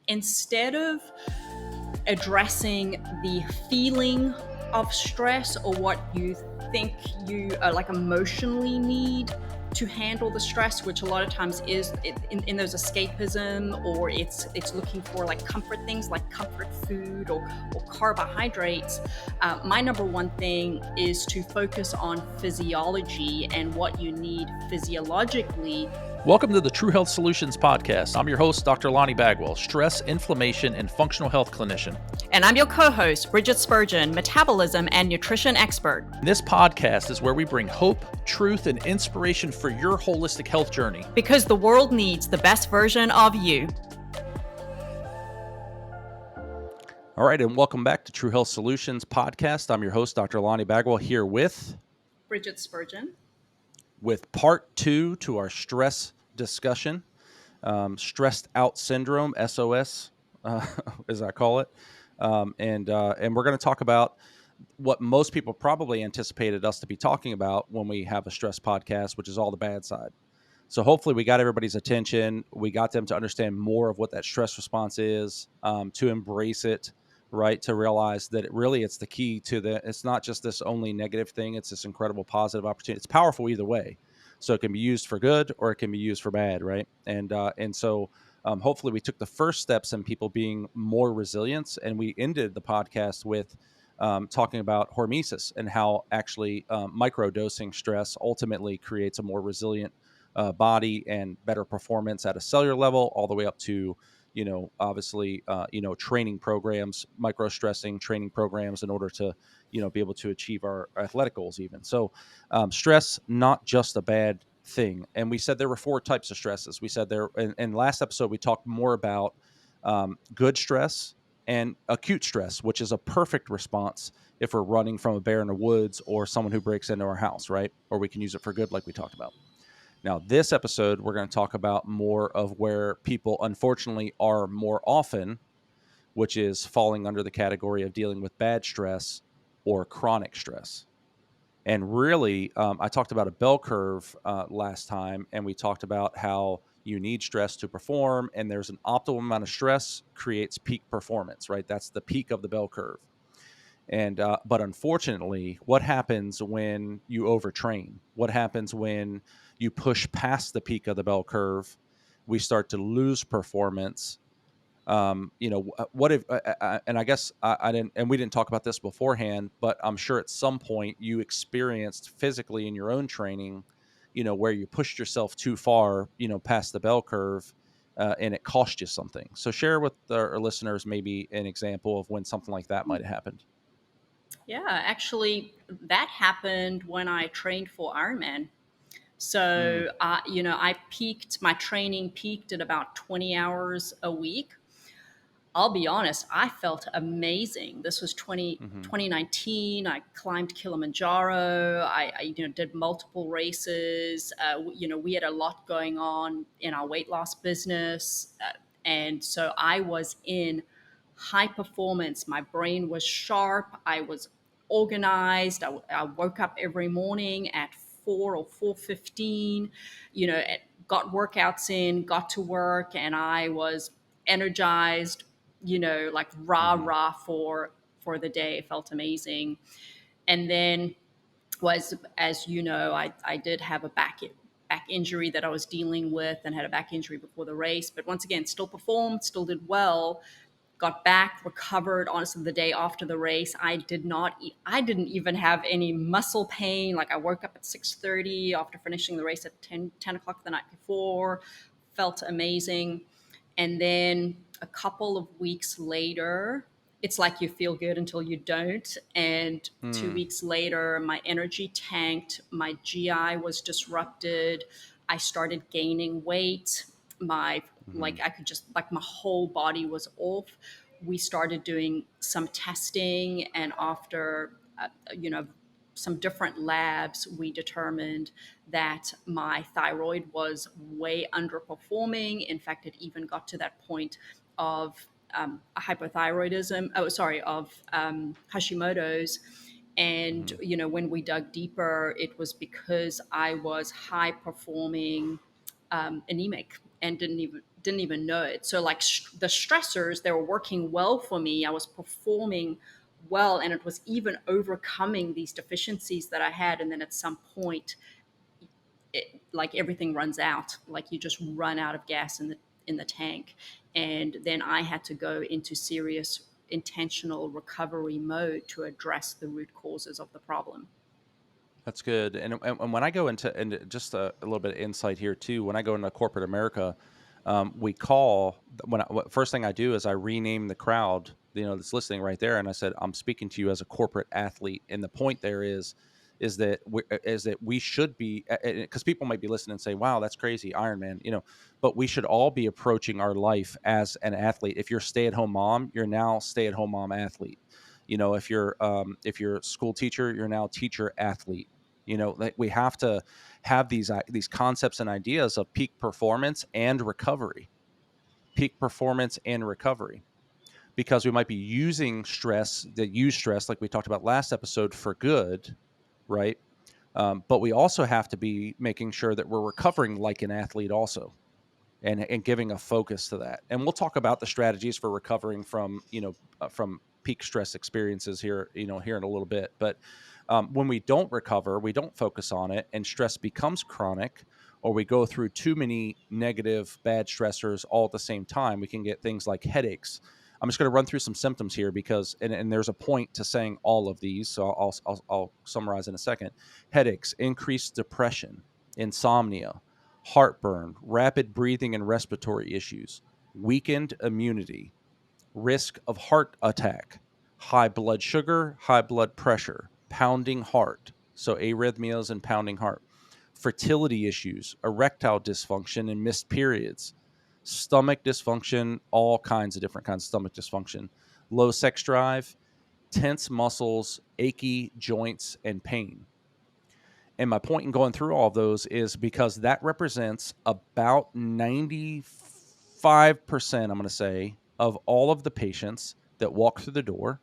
instead of addressing the feeling of stress or what you think you like emotionally need to handle the stress, which a lot of times is in those escapism, or it's looking for like comfort things like comfort food or carbohydrates. My number one thing is to focus on physiology and what you need physiologically. Welcome to the True Health Solutions podcast. I'm your host, Dr. Lonnie Bagwell, stress, inflammation, and functional health clinician. And I'm your co-host, Brigitte Spurgeon, metabolism and nutrition expert. This podcast is where we bring hope, truth, and inspiration for your holistic health journey. Because the world needs the best version of you. All right, and welcome back to True Health Solutions podcast. I'm your host, Dr. Lonnie Bagwell, here with Brigitte Spurgeon. With part 2 to our stress discussion, stressed out syndrome, SOS, as I call it. And we're going to talk about what most people probably anticipated us to be talking about when we have a stress podcast, which is all the bad side. So hopefully we got everybody's attention. We got them to understand more of what that stress response is, to embrace it, right? To realize that it's the key to it's not just this only negative thing. It's this incredible positive opportunity. It's powerful either way. So it can be used for good or it can be used for bad, right? And so hopefully we took the first steps in people being more resilient, and we ended the podcast with talking about hormesis and how actually microdosing stress ultimately creates a more resilient body and better performance at a cellular level, all the way up to, obviously, training programs, micro stressing training programs in order to, be able to achieve our athletic goals even. So stress, not just a bad thing. And we said there were 4 types of stresses. We said there, in last episode, we talked more about good stress and acute stress, which is a perfect response if we're running from a bear in the woods or someone who breaks into our house, right? Or we can use it for good, like we talked about. Now, this episode, we're going to talk about more of where people, unfortunately, are more often, which is falling under the category of dealing with bad stress or chronic stress. And really, I talked about a bell curve last time, and we talked about how you need stress to perform, and there's an optimal amount of stress creates peak performance, right? That's the peak of the bell curve. And but unfortunately, what happens when you overtrain? What happens when you push past the peak of the bell curve? We start to lose performance. What if? And I guess I didn't, and we didn't talk about this beforehand, but I'm sure at some point you experienced physically in your own training, where you pushed yourself too far, past the bell curve, and it cost you something. So share with our listeners maybe an example of when something like that might have happened. Yeah, actually, that happened when I trained for Ironman. So, my training peaked at about 20 hours a week. I'll be honest, I felt amazing. This was 2019. I climbed Kilimanjaro. I did multiple races. We had a lot going on in our weight loss business. And so I was in high performance. My brain was sharp. I was organized. I woke up every morning at 4 or 4:15, got workouts in, got to work, and I was energized, like rah for the day. It felt amazing. And then I did have a back injury that I was dealing with, and had a back injury before the race. But once again, still performed, still did well. Got back, recovered. Honestly, the day after the race, I didn't even have any muscle pain. Like, I woke up at 6:30 after finishing the race at 10 o'clock the night before. Felt amazing. And then a couple of weeks later, it's like you feel good until you don't. And 2 weeks later, my energy tanked. My GI was disrupted. I started gaining weight. My whole body was off. We started doing some testing, and after some different labs, we determined that my thyroid was way underperforming. In fact, it even got to that point of hypothyroidism. Of Hashimoto's. And when we dug deeper, it was because I was high performing anemic, and didn't even know it. So like the stressors, they were working well for me. I was performing well, and it was even overcoming these deficiencies that I had. And then at some point, like everything runs out, like you just run out of gas in the tank. And then I had to go into serious intentional recovery mode to address the root causes of the problem. That's good. And when I go into, and just a little bit of insight here too, when I go into corporate America, we call first thing I do is I rename the crowd, that's listening right there, and I said I'm speaking to you as a corporate athlete. And the point there is that we should be, because people might be listening and say, "Wow, that's crazy, Ironman," but we should all be approaching our life as an athlete. If you're stay-at-home mom, you're now stay-at-home mom athlete. If you're a school teacher, you're now teacher athlete. Like we have to have these concepts and ideas of peak performance and recovery, because we might be using stress, like we talked about last episode, for good, right? But we also have to be making sure that we're recovering like an athlete also, and giving a focus to that. And we'll talk about the strategies for recovering from peak stress experiences here in a little bit. But when we don't recover, we don't focus on it, and stress becomes chronic, or we go through too many negative, bad stressors all at the same time, we can get things like headaches. I'm just going to run through some symptoms here because, and there's a point to saying all of these. So I'll summarize in a second. Headaches, increased depression, insomnia, heartburn, rapid breathing and respiratory issues, weakened immunity, risk of heart attack, high blood sugar, high blood pressure, pounding heart. So arrhythmias and pounding heart, fertility issues, erectile dysfunction and missed periods, stomach dysfunction, all kinds of different kinds of stomach dysfunction, low sex drive, tense muscles, achy joints, and pain. And my point in going through all of those is because that represents about 95%, I'm going to say, of all of the patients that walk through the door.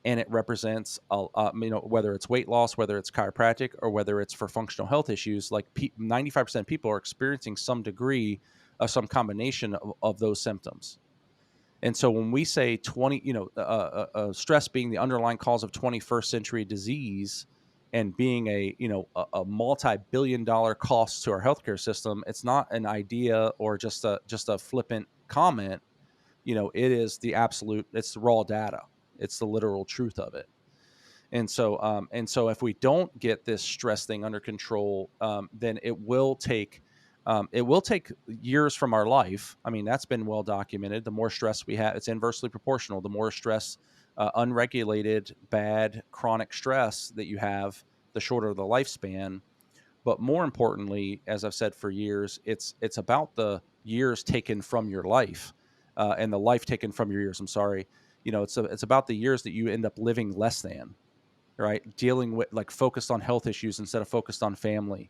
And it represents, whether it's weight loss, whether it's chiropractic, or whether it's for functional health issues, like 95% of people are experiencing some degree of some combination of those symptoms. And so when we say stress being the underlying cause of 21st century disease, and being a multi-billion-dollar cost to our healthcare system, it's not an idea or just a flippant comment. It is it's the raw data. It's the literal truth of it. And so if we don't get this stress thing under control, then it will take years from our life. I mean, that's been well documented. The more stress we have, it's inversely proportional. The more stress, unregulated, bad, chronic stress that you have, the shorter the lifespan. But more importantly, as I've said for years, it's about the years taken from your life, and the life taken from your years. I'm sorry. It's about the years that you end up living less than, right? Dealing with, like, focused on health issues instead of focused on family,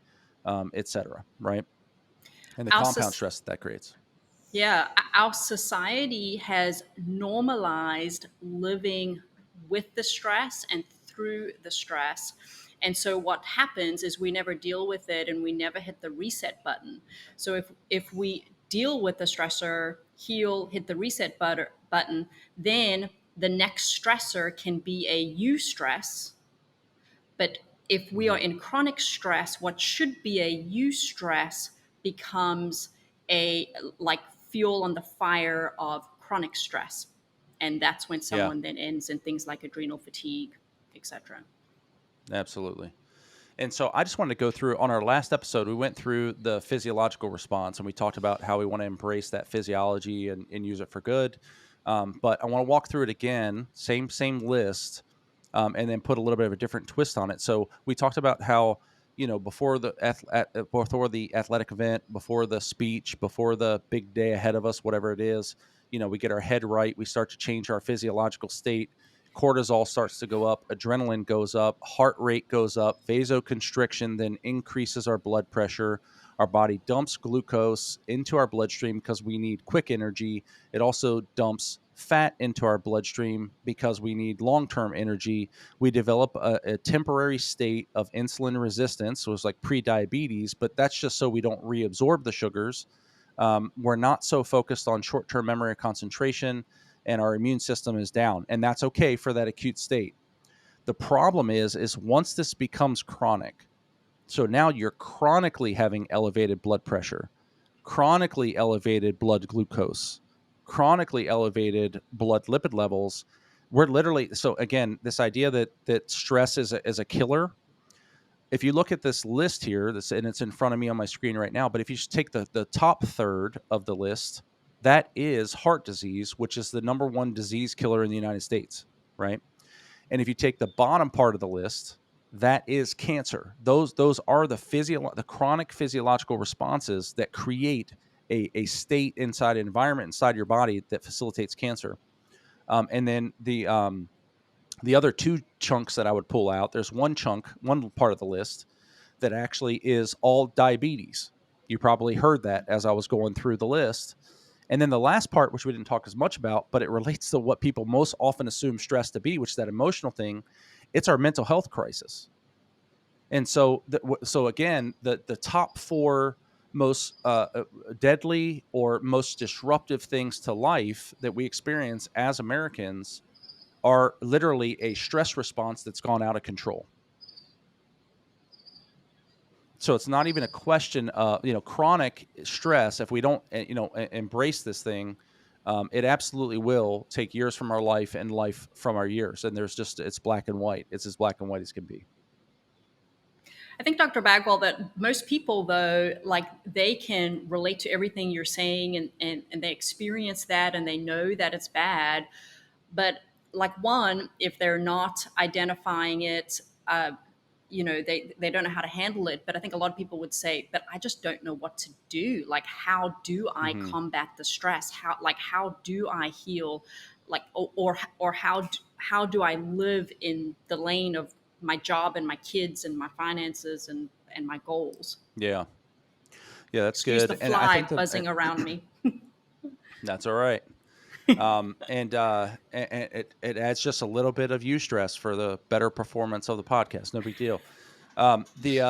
et cetera, right? And the Our, compound stress that creates. yeah, our society has normalized living with the stress and through the stress. And so what happens is we never deal with it and we never hit the reset button. So if we deal with the stressor, heal, hit the reset button, then the next stressor can be a eustress. But if we Mhm. are in chronic stress, what should be a eustress becomes a like fuel on the fire of chronic stress. And that's when Yeah, someone then ends in things like adrenal fatigue, etc. absolutely. And so I just wanted to go through, on our last episode, we went through the physiological response, and we talked about how we want to embrace that physiology and use it for good. But I want to walk through it again, same list, and then put a little bit of a different twist on it. So we talked about how, before the athletic event, before the speech, before the big day ahead of us, whatever it is, we get our head right. We start to change our physiological state. Cortisol starts to go up, adrenaline goes up, heart rate goes up, vasoconstriction then increases our blood pressure. Our body dumps glucose into our bloodstream because we need quick energy. It also dumps fat into our bloodstream because we need long-term energy. We develop a temporary state of insulin resistance, so it's like pre-diabetes, but that's just so we don't reabsorb the sugars. we're not so focused on short-term memory or concentration, and our immune system is down. And that's okay for that acute state. The problem is once this becomes chronic, so now you're chronically having elevated blood pressure, chronically elevated blood glucose, chronically elevated blood lipid levels. We're literally, so again, this idea that stress is a killer. If you look at this list here, and it's in front of me on my screen right now, but if you just take the top third of the list, that is heart disease, which is the number one disease killer in the United States, right? And if you take the bottom part of the list, that is cancer. Those are the chronic physiological responses that create a state inside an environment inside your body that facilitates cancer. And then the other two chunks that I would pull out, there's one part of the list that actually is all diabetes. You probably heard that as I was going through the list. And then the last part, which we didn't talk as much about, but it relates to what people most often assume stress to be, which is that emotional thing. It's our mental health crisis. And so, again, the top four most deadly or most disruptive things to life that we experience as Americans are literally a stress response that's gone out of control. So it's not even a question of, chronic stress. If we don't, embrace this thing, it absolutely will take years from our life and life from our years. And it's black and white. It's as black and white as can be. I think, Dr. Bagwell, that most people, though, like they can relate to everything you're saying, and they experience that and they know that it's bad. But like, one, if they're not identifying it, they don't know how to handle it. But I think a lot of people would say, but I just don't know what to do. Like, how do I Mm-hmm. combat the stress? How do I heal? Like, or how do I live in the lane of my job and my kids and my finances and my goals? Yeah. Yeah, that's Excuse the good. And I fly think that buzzing around me. that's all right. And it adds just a little bit of eustress for the better performance of the podcast. No big deal. The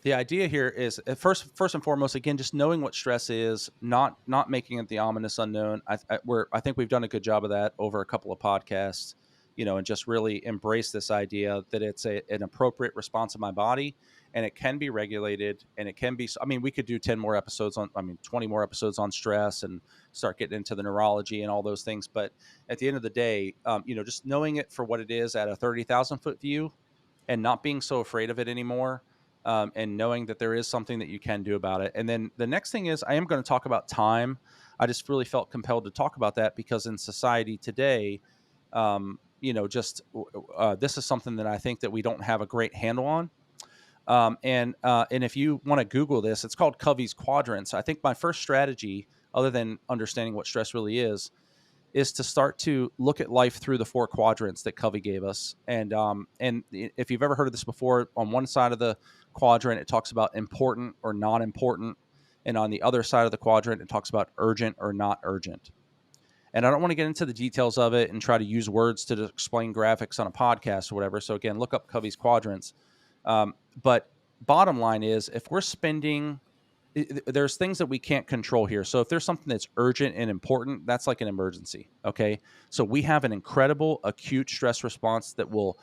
idea here is first and foremost, again, just knowing what stress is, not making it the ominous unknown. I think we've done a good job of that over a couple of podcasts, and just really embrace this idea that it's an appropriate response of my body, and it can be regulated, and it can be. I mean, we could do 20 more episodes on stress and start getting into the neurology and all those things. But at the end of the day, just knowing it for what it is at a 30,000 foot view, and not being so afraid of it anymore, and knowing that there is something that you can do about it. And then the next thing is, I am going to talk about time. I just really felt compelled to talk about that because in society today, this is something that I think that we don't have a great handle on. And if you want to Google this, it's called Covey's quadrants. I think my first strategy, other than understanding what stress really is to start to look at life through the four quadrants that Covey gave us. And if you've ever heard of this before, on one side of the quadrant, it talks about important or not important. And on the other side of the quadrant, it talks about urgent or not urgent. And I don't want to get into the details of it and try to use words to explain graphics on a podcast or whatever. So again, look up Covey's quadrants. But bottom line is, if we're spending, there's things that we can't control here. So if there's something that's urgent and important, that's like an emergency. Okay. So we have an incredible acute stress response that will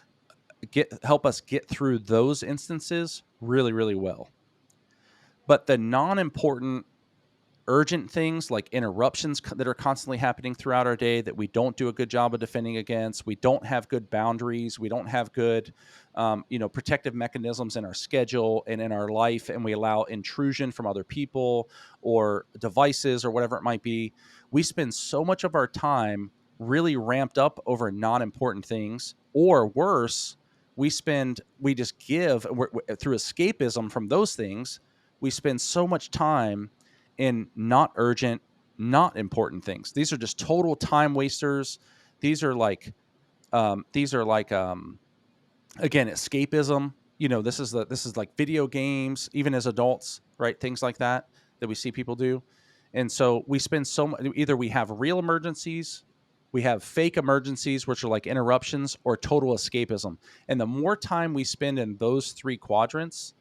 help us get through those instances really, really well. But the non-important urgent things, like interruptions that are constantly happening throughout our day that we don't do a good job of defending against, we don't have good boundaries, we don't have good protective mechanisms in our schedule and in our life, and we allow intrusion from other people or devices or whatever it might be. We spend so much of our time really ramped up over non-important things, or worse, we just give through escapism from those things. We spend so much time in not urgent, not important things. These are just total time wasters. These are like again, escapism. This is like video games, even as adults, right? Things like that we see people do. And so we spend so much, either we have real emergencies, we have fake emergencies, which are like interruptions, or total escapism. And the more time we spend in those three quadrants,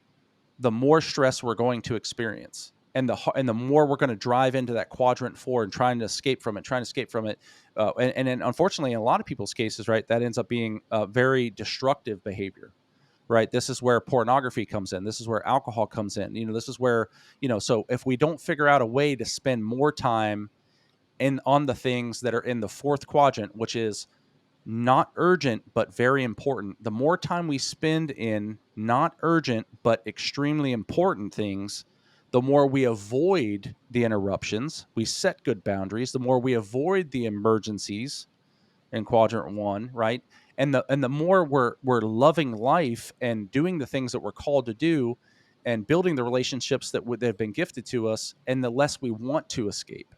the more stress we're going to experience. and the more we're going to drive into that quadrant 4 and trying to escape from it, and then unfortunately in a lot of people's cases, right, that ends up being a very destructive behavior, right? This is where pornography comes in. This is where alcohol comes in. This is where, so if we don't figure out a way to spend more time on the things that are in the fourth quadrant, which is not urgent but very important, the more time we spend in not urgent but extremely important things, the more we avoid the interruptions, we set good boundaries, the more we avoid the emergencies in quadrant 1, right? And the more we're loving life and doing the things that we're called to do and building the relationships that have been gifted to us, and the less we want to escape.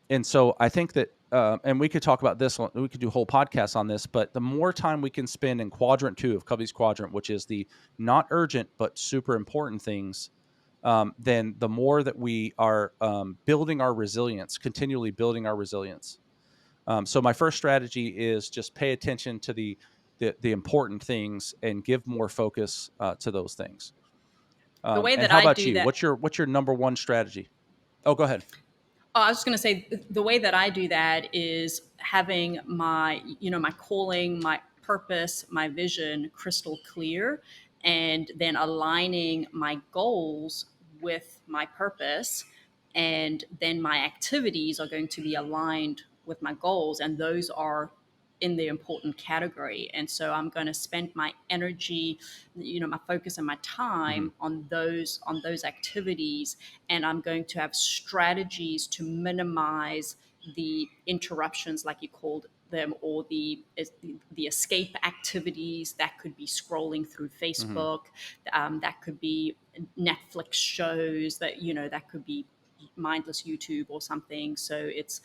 And so I think that, and we could talk about this, we could do whole podcasts on this, but the more time we can spend in quadrant 2 of Covey's quadrant, which is the not urgent but super important things, then the more that we are building our resilience, continually building our resilience. So my first strategy is just pay attention to the important things and give more focus to those things. The way And that how I about do you? that, What's your number one strategy? Oh, go ahead. oh, I was just going to say the way that I do that is having my calling, my purpose, my vision crystal clear, and then aligning my goals with my purpose. And then my activities are going to be aligned with my goals, and those are in the important category. And so I'm going to spend my energy, my focus and my Hmm. time on those activities, and I'm going to have strategies to minimize the interruptions, like you called them, or the escape activities. That could be scrolling through Hmm. Facebook, that could be Netflix shows, that could be mindless YouTube or something. So it's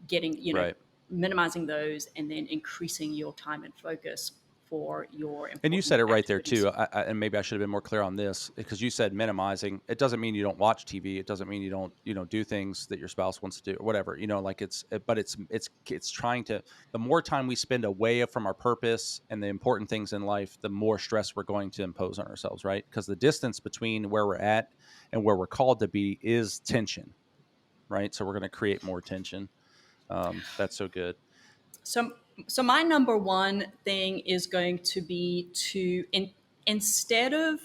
getting, Right. minimizing those and then increasing your time and focus for your And you important said it right there activities. too. And maybe I should have been more clear on this, because you said minimizing. It doesn't mean you don't watch TV. It doesn't mean you don't, do things that your spouse wants to do or whatever, like but it's trying to, the more time we spend away from our purpose and the important things in life, the more stress we're going to impose on ourselves, right? Because the distance between where we're at and where we're called to be is tension, right? So we're going to create more tension. That's so good. So, so my number one thing is going to be instead of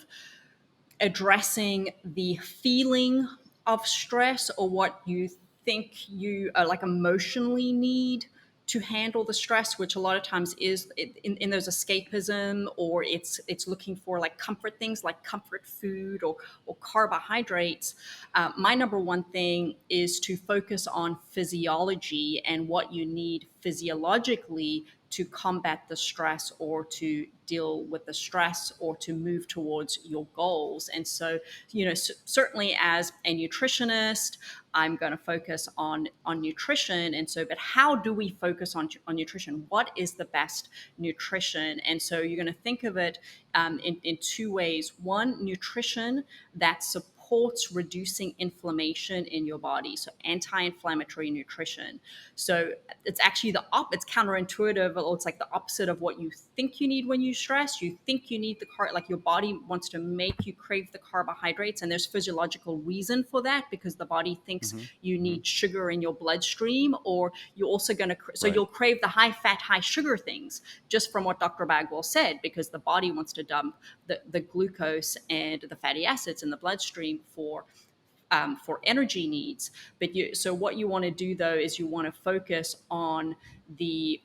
addressing the feeling of stress or what you think you like emotionally need to handle the stress, which a lot of times is in those escapism, or it's looking for like comfort things like comfort food or carbohydrates. My number one thing is to focus on physiology and what you need physiologically to combat the stress or to deal with the stress or to move towards your goals. And so, certainly as a nutritionist, I'm going to focus on nutrition. And so, but how do we focus on nutrition? What is the best nutrition? And so you're going to think of it in two ways. One, nutrition that supports reducing inflammation in your body, so anti-inflammatory nutrition. So it's actually it's counterintuitive, or it's like the opposite of what you think you need when you stress. You think you need like your body wants to make you crave the carbohydrates, and there's physiological reason for that, because the body thinks Hmm. you Hmm. need sugar in your bloodstream, or you're also going to, so Right. you'll crave the high fat, high sugar things, just from what Dr. Bagwell said, because the body wants to dump the glucose and the fatty acids in the bloodstream for energy needs. So what you want to do though is you want to focus on the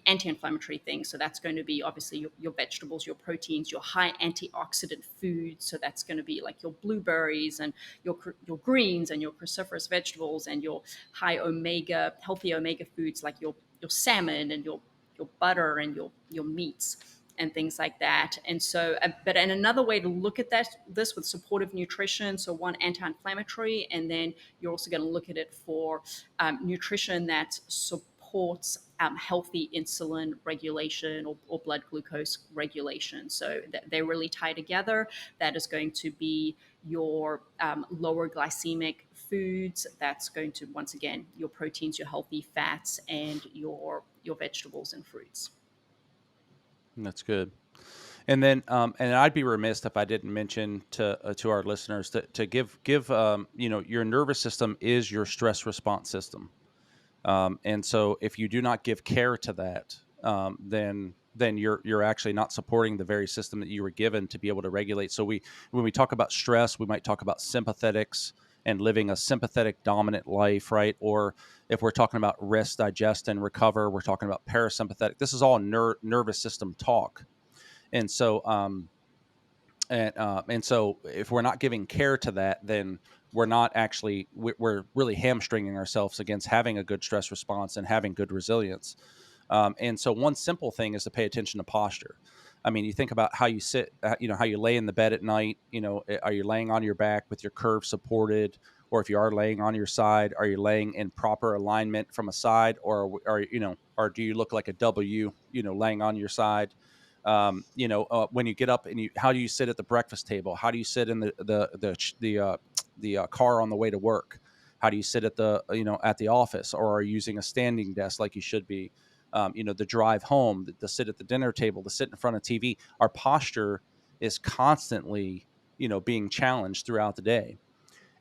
anti-inflammatory things. So that's going to be obviously your vegetables, your proteins, your high antioxidant foods. So that's going to be like your blueberries and your greens and your cruciferous vegetables, and your healthy omega foods like your salmon and your butter and your meats and things like that. And so, and another way to look at this with supportive nutrition, so one, anti-inflammatory, and then you're also going to look at it for nutrition that supports healthy insulin regulation or blood glucose regulation. So they really tie together. That is going to be your lower glycemic foods. That's going to, once again, your proteins, your healthy fats, and your vegetables and fruits. That's good. And then, and I'd be remiss if I didn't mention to our listeners to give your nervous system is your stress response system. And so if you do not give care to that, then you're actually not supporting the very system that you were given to be able to regulate. So when we talk about stress, we might talk about sympathetics and living a sympathetic dominant life, right? Or if we're talking about rest, digest, and recover, we're talking about parasympathetic. This is all nervous system talk. And so and so if we're not giving care to that, then we're really hamstringing ourselves against having a good stress response and having good resilience. And so one simple thing is to pay attention to posture. I mean, you think about how you sit, how you lay in the bed at night. Are you laying on your back with your curves supported? Or if you are laying on your side, are you laying in proper alignment from a side, or do you look like a W, laying on your side? When you get up and how do you sit at the breakfast table? How do you sit in the car on the way to work? How do you sit at at the office, or are you using a standing desk like you should be? The drive home, the sit at the dinner table, the sit in front of TV. Our posture is constantly, being challenged throughout the day.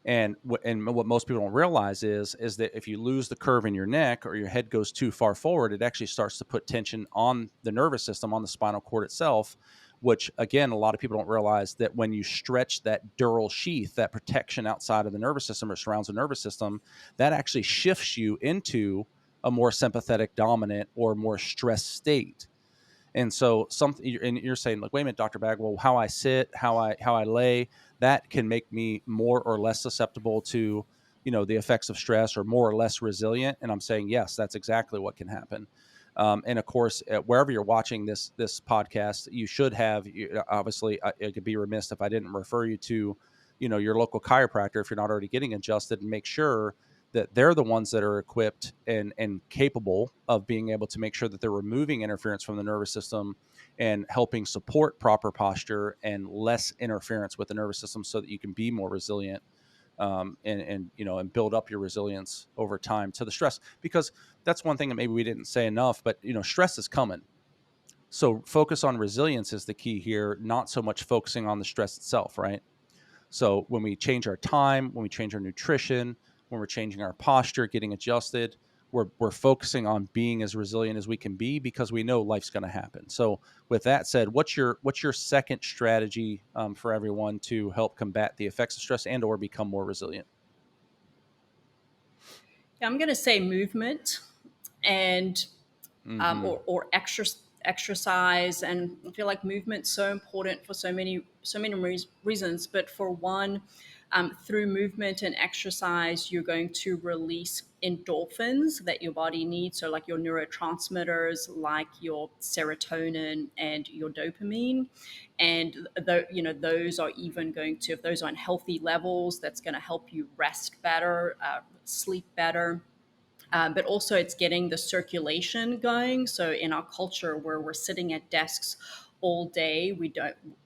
And what most people don't realize is that if you lose the curve in your neck or your head goes too far forward, it actually starts to put tension on the nervous system, on the spinal cord itself, which again, a lot of people don't realize that when you stretch that dural sheath, that protection outside of the nervous system or surrounds the nervous system, that actually shifts you into a more sympathetic dominant or more stressed state. And so and you're saying, like, wait a minute, Dr. Bagwell, how I sit, how I lay, that can make me more or less susceptible to, the effects of stress, or more or less resilient. And I'm saying, yes, that's exactly what can happen. And of course, wherever you're watching this podcast, you should have, obviously, it could be remiss if I didn't refer you to, your local chiropractor if you're not already getting adjusted, and make sure that they're the ones that are equipped and capable of being able to make sure that they're removing interference from the nervous system and helping support proper posture and less interference with the nervous system, so that you can be more resilient, and build up your resilience over time to the stress. Because that's one thing that maybe we didn't say enough, but stress is coming. So focus on resilience is the key here, not so much focusing on the stress itself, right? So when we change our time, when we change our nutrition, when we're changing our posture, getting adjusted, we're focusing on being as resilient as we can be, because we know life's going to happen. So with that said, what's your second strategy for everyone to help combat the effects of stress and or become more resilient? Yeah, I'm going to say movement and Mm-hmm. or exercise. And I feel like movement's so important for so many reasons. But for one, through movement and exercise, you're going to release endorphins that your body needs. So, like your neurotransmitters, like your serotonin and your dopamine, and those are even going to, if those are in healthy levels, that's going to help you rest better, sleep better. But also it's getting the circulation going. So in our culture where we're sitting at desks all day,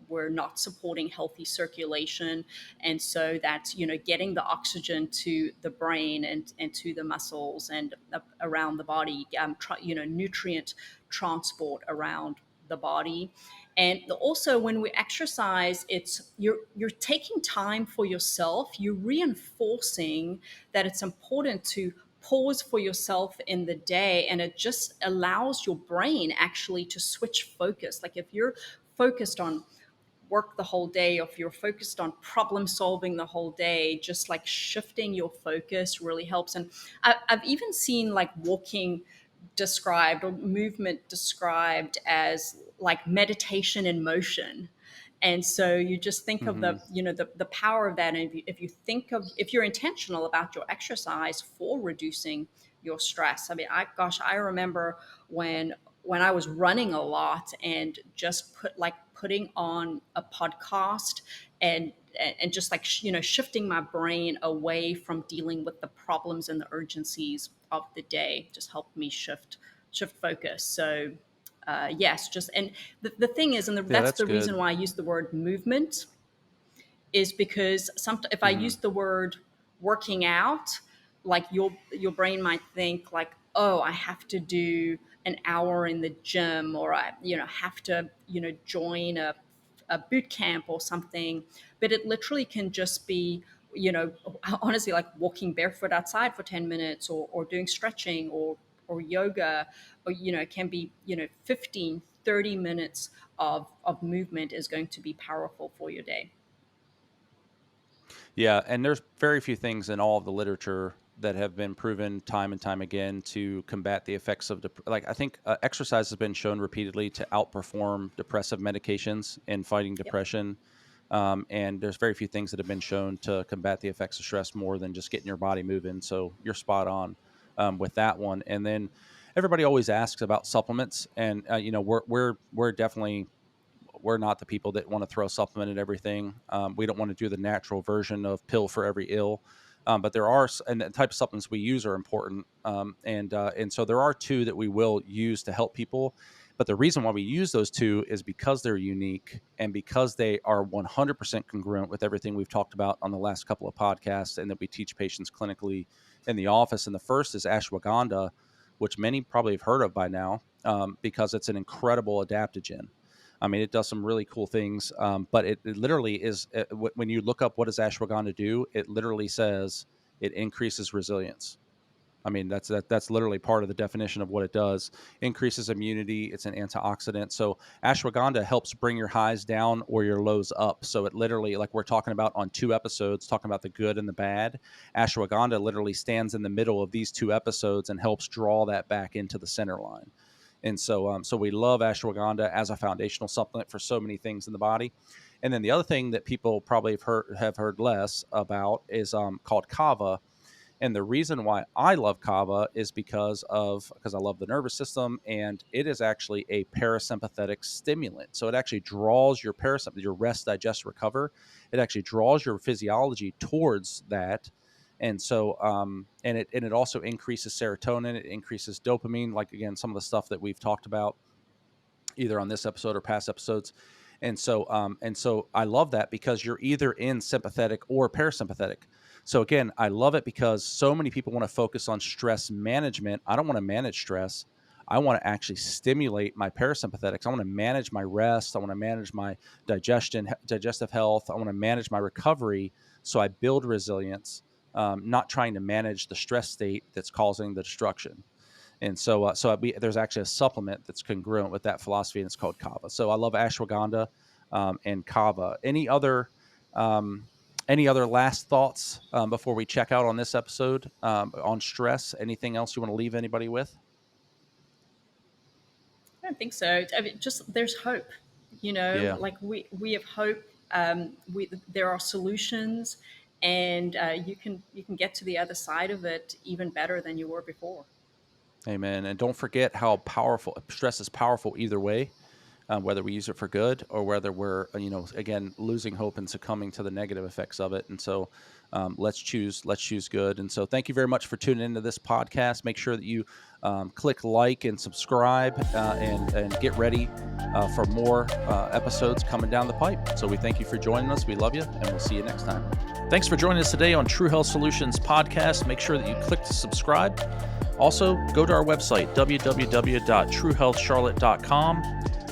we're not supporting healthy circulation. And so that's, getting the oxygen to the brain and to the muscles and around the body, nutrient transport around the body. And also when we exercise, it's you're taking time for yourself. You're reinforcing that it's important to pause for yourself in the day, and it just allows your brain actually to switch focus. Like if you're focused on work the whole day, or if you're focused on problem solving the whole day, just like shifting your focus really helps. And I've even seen like walking described, or movement described as like meditation in motion. And so you just think of Mm-hmm. the power of that. And if you're intentional about your exercise for reducing your stress. I mean, I remember when I was running a lot, and just putting on a podcast, and just like shifting my brain away from dealing with the problems and the urgencies of the day just helped me shift focus. So yes, just, and the thing is, and Yeah, that's that's the reason good. why I use the word movement, is because if I Mm-hmm. use the word working out, like your brain might think like oh, I have to do an hour in the gym, or I, have to, join a boot camp or something. But it literally can just be, honestly, like walking barefoot outside for 10 minutes, or doing stretching, or yoga, or, it can be, 15, 30 minutes of movement is going to be powerful for your day. Yeah, and there's very few things in all of the literature that have been proven time and time again to combat the effects of like I think exercise has been shown repeatedly to outperform depressive medications in fighting Yep. depression. And there's very few things that have been shown to combat the effects of stress more than just getting your body moving. So you're spot on with that one. And then everybody always asks about supplements, and we're definitely we're not the people that want to throw supplement at everything. We don't want to do the natural version of pill for every ill. But there are, and the type of supplements we use are important. And so there are two that we will use to help people. But the reason why we use those two is because they're unique and because they are 100% congruent with everything we've talked about on the last couple of podcasts and that we teach patients clinically in the office. And the first is ashwagandha, which many probably have heard of by now, because it's an incredible adaptogen. I mean, it does some really cool things, but it literally is. When you look up what does ashwagandha do, it literally says it increases resilience. I mean, that's literally part of the definition of what it does. Increases immunity. It's an antioxidant. So ashwagandha helps bring your highs down or your lows up. So it literally, like we're talking about on 2 episodes, talking about the good and the bad, ashwagandha literally stands in the middle of these 2 episodes and helps draw that back into the center line. And so we love ashwagandha as a foundational supplement for so many things in the body. And then the other thing that people probably have heard less about is called kava. And the reason why I love kava is because I love the nervous system, and it is actually a parasympathetic stimulant. So it actually draws your your rest, digest, recover. It actually draws your physiology towards that. And so, and it also increases serotonin. It increases dopamine. Like again, some of the stuff that we've talked about either on this episode or past episodes. And so I love that because you're either in sympathetic or parasympathetic. So again, I love it because so many people want to focus on stress management. I don't want to manage stress. I want to actually stimulate my parasympathetics. I want to manage my rest. I want to manage my digestive health. I want to manage my recovery. So I build resilience, not trying to manage the stress state that's causing the destruction. And there's actually a supplement that's congruent with that philosophy, and it's called kava. So I love ashwagandha and kava. Any other last thoughts before we check out on this episode on stress? Anything else you want to leave anybody with? I don't think so. I mean, just there's hope. Yeah. Like we have hope. There are solutions, and you can get to the other side of it even better than you were before. Amen. And don't forget how powerful stress is powerful either way, whether we use it for good or whether we're, again, losing hope and succumbing to the negative effects of it. And so let's choose good. And so thank you very much for tuning into this podcast. Make sure that you click like and subscribe and get ready for more episodes coming down the pipe. So we thank you for joining us. We love you, and we'll see you next time. Thanks for joining us today on True Health Solutions Podcast. Make sure that you click to subscribe. Also, go to our website, www.truehealthcharlotte.com,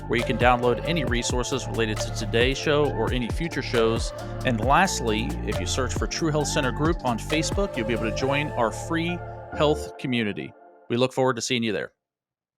where you can download any resources related to today's show or any future shows. And lastly, if you search for True Health Center Group on Facebook, you'll be able to join our free health community. We look forward to seeing you there.